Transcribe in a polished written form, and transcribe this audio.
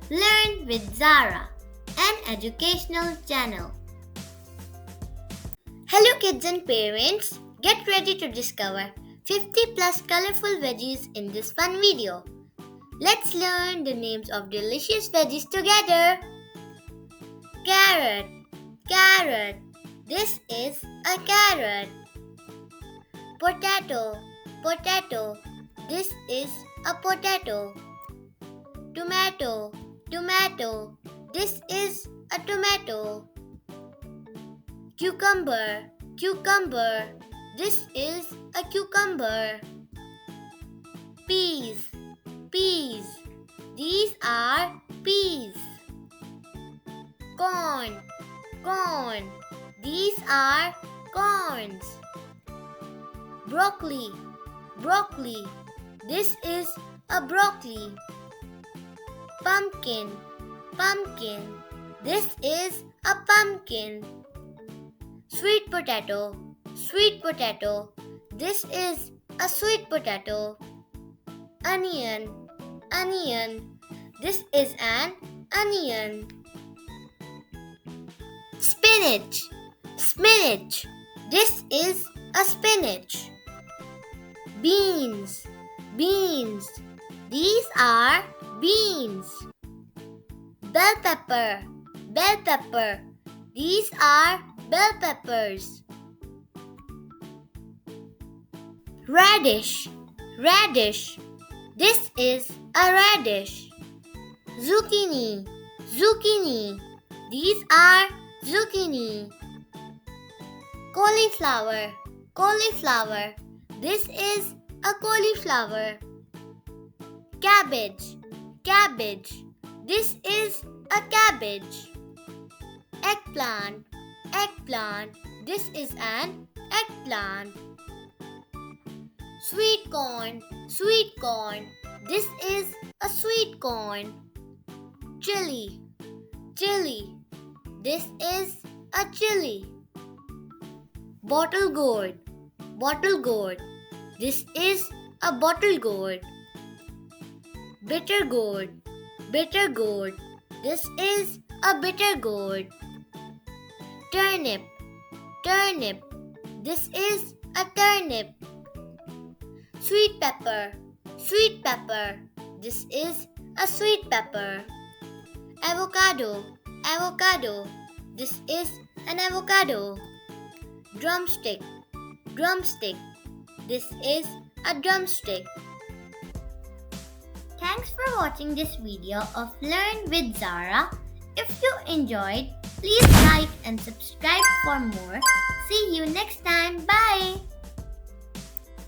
Learn with Zara, an educational channel. Hello kids and parents, get ready to discover 50 plus colorful veggies in this fun video. Let's learn the names of delicious veggies together. Carrot, carrot. This is a carrot. Potato, potato. This is a potato. Tomato, tomato. This is a tomato. Cucumber, cucumber. This is a cucumber. Peas, peas. These are peas. Corn, corn. These are corns. Broccoli, broccoli. This is a broccoli. Pumpkin, pumpkin. This is a pumpkin. Sweet potato, sweet potato. This is a sweet potato. Onion, onion. This is an onion. Spinach, spinach. This is a spinach. Beans, beans. These are beans. Bell pepper, bell pepper. These are bell peppers. Radish, radish. This is a radish. Zucchini, zucchini. These are zucchini. Cauliflower, cauliflower. This is a cauliflower. Cabbage, cabbage. This is a cabbage. Eggplant, eggplant. This is an eggplant. Sweet corn, sweet corn. This is a sweet corn. Chili, chili. This is a chili. Bottle gourd, bottle gourd. This is a bottle gourd. Bitter gourd, bitter gourd. This is a bitter gourd. Turnip, turnip. This is a turnip. Sweet pepper, sweet pepper. This is a sweet pepper. Avocado, avocado. This is an avocado. Drumstick, drumstick. This is a drumstick. Thanks for watching this video of Learn with Zara. If you enjoyed, please like and subscribe for more. See you next time. Bye!